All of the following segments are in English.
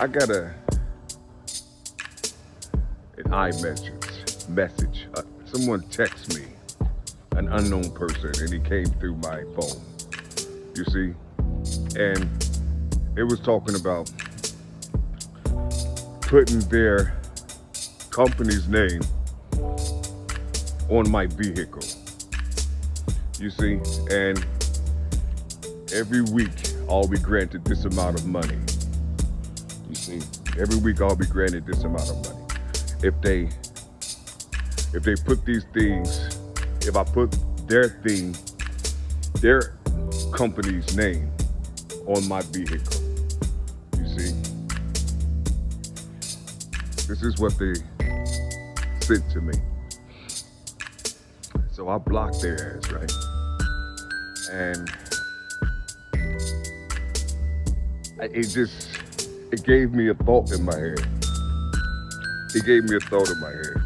I got an iMessage. Someone text me, an unknown person, and he came through my phone. You see, and it was talking about putting their company's name on my vehicle. You see, and every week I'll be granted this amount of money. You see, every week I'll be granted this amount of money. If they put these things, if I put their company's name on my vehicle, you see, this is what they sent to me. So I blocked their ass, right? And it gave me a thought in my head. It gave me a thought in my head.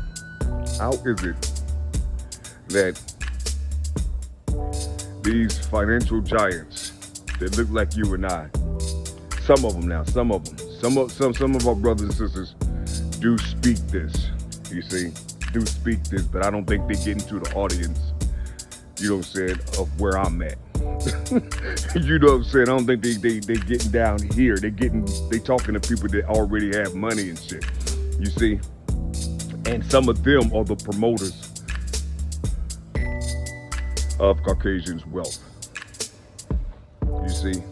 How is it that these financial giants that look like you and I, some of them, some of our brothers and sisters do speak this, you see, do speak this, but I don't think they get into the audience, you know what I'm saying, of where I'm at. You know what I'm saying? I don't think they getting down here. They talking to people that already have money and shit. You see? And some of them are the promoters of Caucasians' wealth. You see?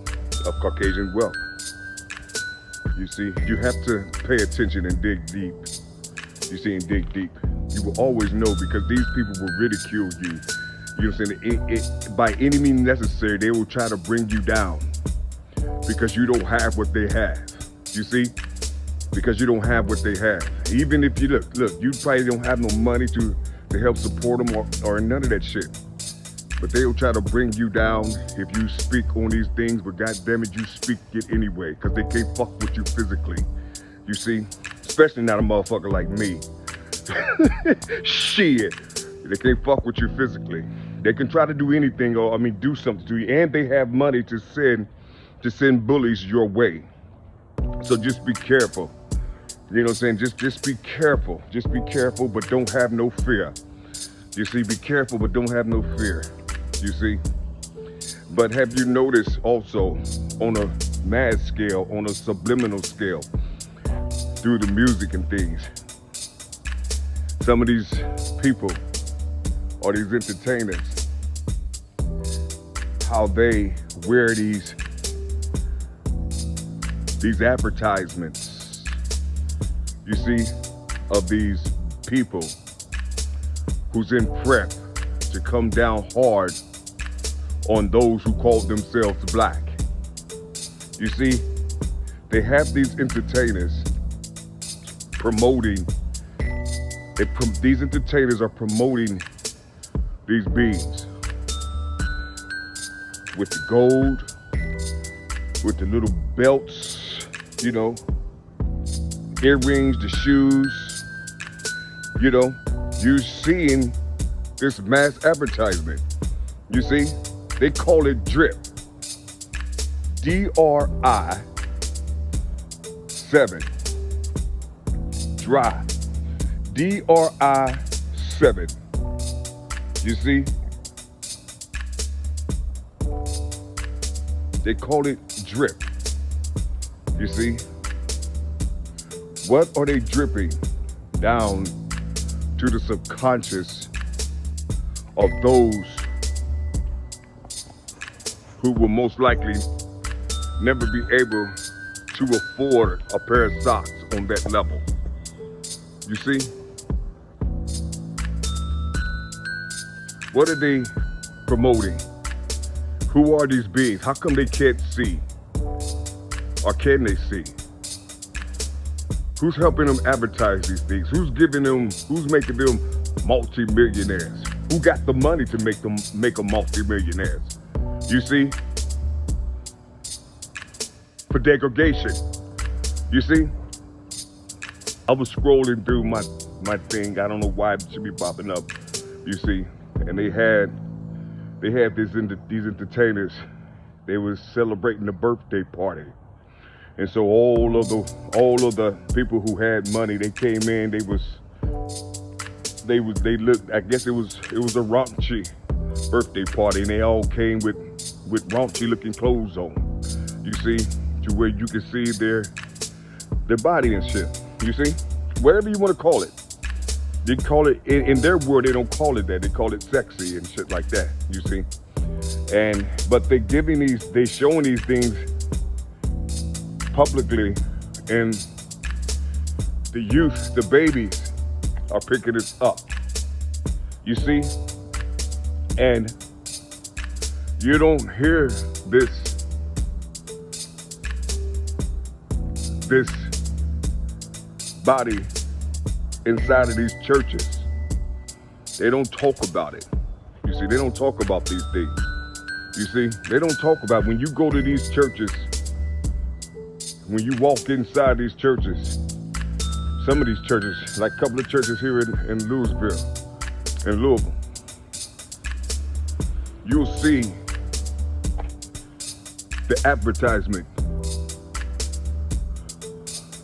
Of Caucasian wealth. You see? You have to pay attention and dig deep. You see, and dig deep. You will always know, because these people will ridicule you. You know what I'm saying? By any means necessary, they will try to bring you down because you don't have what they have. You see? Because you don't have what they have. Even if you look, you probably don't have no money to help support them or none of that shit. But they will try to bring you down if you speak on these things, but goddamn it, you speak it anyway, because they can't fuck with you physically. You see? Especially not a motherfucker like me. Shit. They can't fuck with you physically. They can try to do anything, do something to you, and they have money to send bullies your way. So just be careful. You know what I'm saying? Just be careful. Just be careful, but don't have no fear. You see, be careful, but don't have no fear. You see? But have you noticed also, on a mass scale, on a subliminal scale, through the music and things, some of these people, or these entertainers, how they wear these advertisements, you see, of these people who's in prep to come down hard on those who call themselves black. You see, they have these entertainers promoting, these entertainers are promoting these beings with the gold, with the little belts, you know, earrings, the shoes, you know, you seeing this mass advertisement. You see, they call it drip. DRI 7. Dry. DRI 7. You see? They call it drip. You see? What are they dripping down to the subconscious of those who will most likely never be able to afford a pair of socks on that level? You see? What are they promoting? Who are these beings? How come they can't see? Or can they see? Who's helping them advertise these things? Who's making them multi-millionaires? Who got the money to make them multi-millionaires? You see? For degradation. You see? I was scrolling through my thing. I don't know why it should be popping up. You see? And they had these entertainers. They was celebrating the birthday party. And so all of the people who had money, they came in. They looked. I guess it was a raunchy birthday party, and they all came with raunchy looking clothes on. You see, to where you can see their body and shit. You see, whatever you want to call it. They call it, in their world, they don't call it that. They call it sexy and shit like that, you see. But they showing these things publicly, and the youth, the babies, are picking it up, you see. And you don't hear this body inside of these churches. They don't talk about it. You see, they don't talk about these things. You see, they don't talk about, when you go to these churches, when you walk inside these churches, some of these churches, like a couple of churches here in Louisville, in Louisville, you'll see the advertisement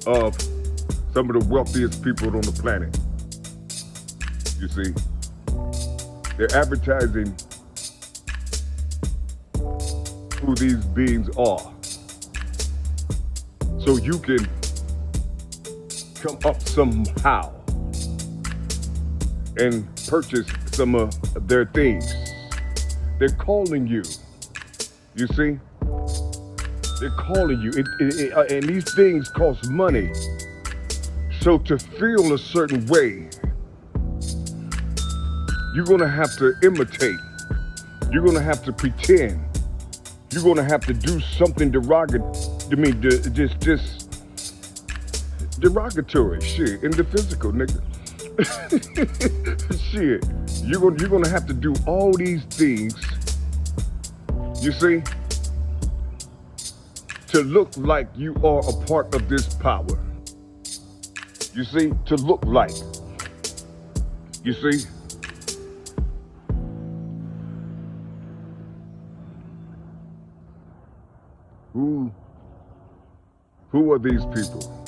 of some of the wealthiest people on the planet. You see, they're advertising who these beings are, so you can come up somehow and purchase some of their things. They're calling you. You see, they're calling you, and these things cost money. So to feel a certain way, you're gonna have to imitate. You're gonna have to pretend. You're gonna have to do something just derogatory shit in the physical, nigga. Shit, you're gonna have to do all these things. You see, to look like you are a part of this power. You see, to look like. You see? Who are these people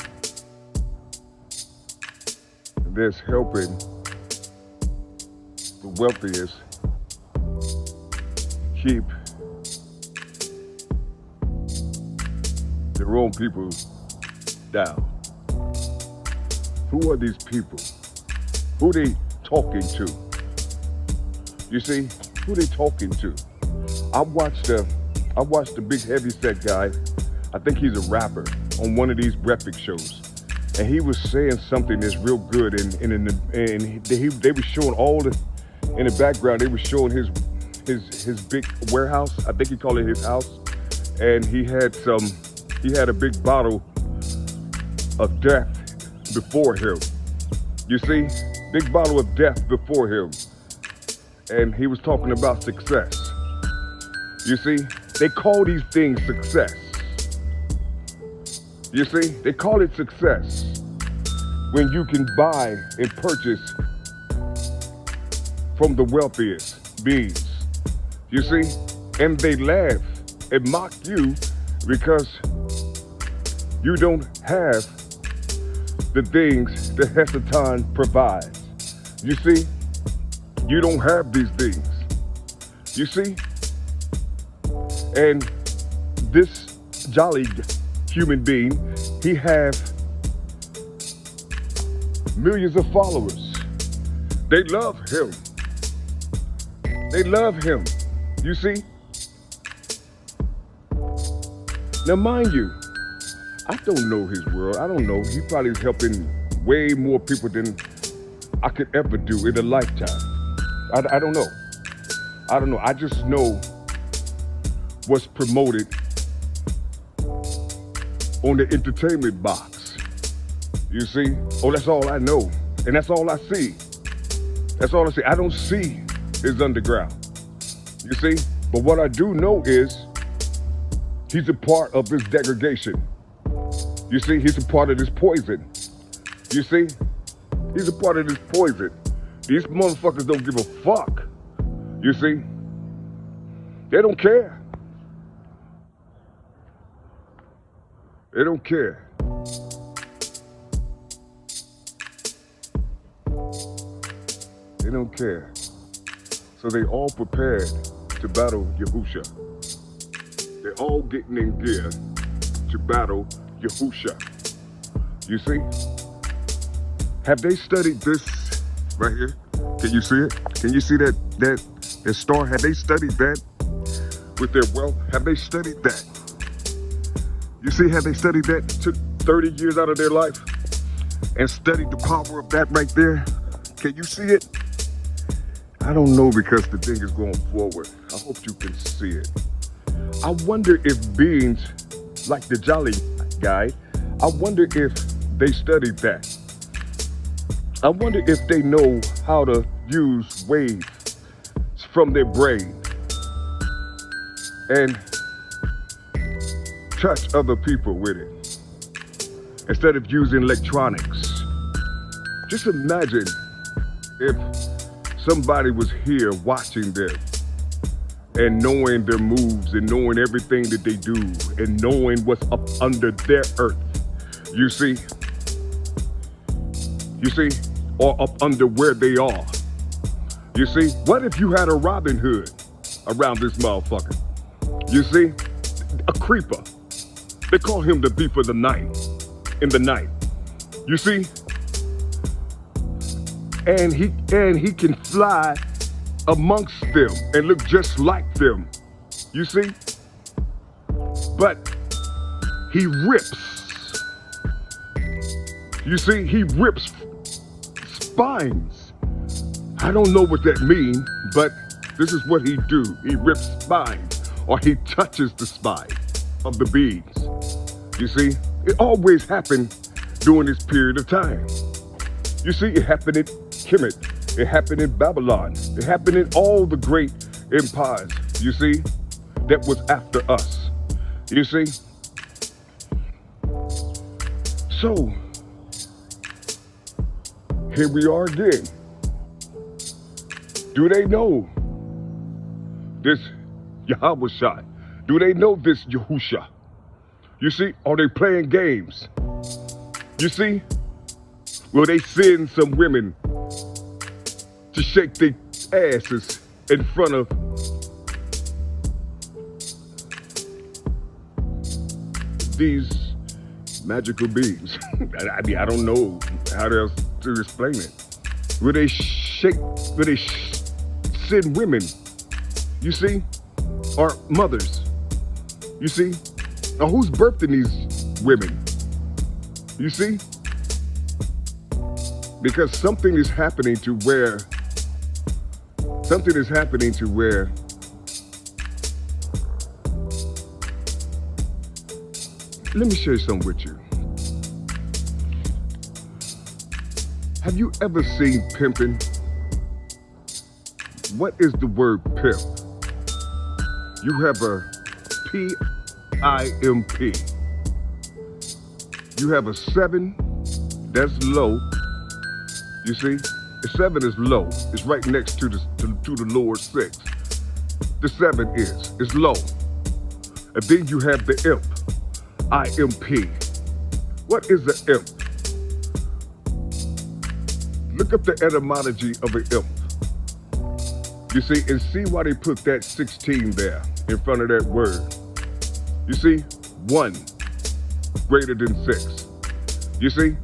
that's helping the wealthiest keep their own people down? Who are these people? Who they talking to? You see, who they talking to? I watched a big heavyset guy, I think he's a rapper, on one of these breakfast shows. And he was saying something that's real good, and they were showing all the, in the background, they were showing his big warehouse. I think he called it his house. And he had a big bottle of death before him. You see, big bottle of death before him. And he was talking about success. You see, they call these things success. You see, they call it success when you can buy and purchase from the wealthiest beings. You see, and they laugh and mock you because you don't have the things that Hesatan provides. You see, you don't have these things. You see, and this jolly human being, he have millions of followers. They love him. They love him. You see? Now mind you, I don't know his world. I don't know. He probably is helping way more people than I could ever do in a lifetime. I don't know. I don't know. I just know what's promoted on the entertainment box. You see? Oh, that's all I know. And that's all I see. That's all I see. I don't see his underground. You see? But what I do know is he's a part of this degradation. You see? He's a part of this poison. You see? He's a part of this poison. These motherfuckers don't give a fuck. You see? They don't care. They don't care. They don't care. So they all prepared to battle Yahusha. They're all getting in gear to battle Yahusha. You see? Have they studied this right here? Can you see it? Can you see that star? Have they studied that with their wealth? Have they studied that? You see, have they studied that? Took 30 years out of their life and studied the power of that right there. Can you see it? I don't know, because the thing is going forward. I hope you can see it. I wonder if beings like the Jolly guy, I wonder if they studied that. I wonder if they know how to use waves from their brain and touch other people with it instead of using electronics. Just imagine if somebody was here watching them and knowing their moves and knowing everything that they do and knowing what's up under their earth. You see, or up under where they are. You see, what if you had a Robin Hood around this motherfucker? You see, a creeper. They call him the thief of the night, in the night. You see? And he can fly amongst them and look just like them. You see? But he rips. You see, he rips spines. I don't know what that means, but this is what he do. He rips spines, or he touches the spine of the beings. You see, it always happened during this period of time. You see, it happened in Kemet, it happened in Babylon, it happened in all the great empires, you see, that was after us. You see? So, here we are again. Do they know this Yahweh shot? Do they know this Yahusha? You see, are they playing games? You see? Will they send some women to shake their asses in front of these magical beings? I mean, I don't know how else to explain it. Will they send women, you see, or mothers, you see? Now who's birthing these women? You see? Because something is happening to where, let me share something with you. Have you ever seen Pimping? What is the word pimp? You have a P-I-M-P. You have a 7, that's low. You see, the 7 is low. It's right next to the lower 6. The 7 is low. And then you have the imp, I-M-P. What is the imp? Look up the etymology of an imp. You see, and see why they put that 16 there in front of that word. You see, 1 greater than 6. You see?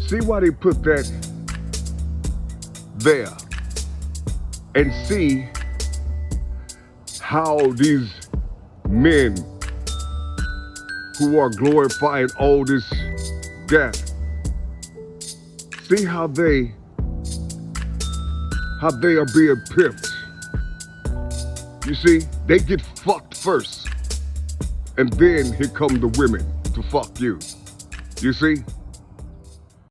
See why they put that there, and see how these men who are glorifying all this death, see how they are being pimped. You see, they get fucked first, and then here come the women to fuck you. You see?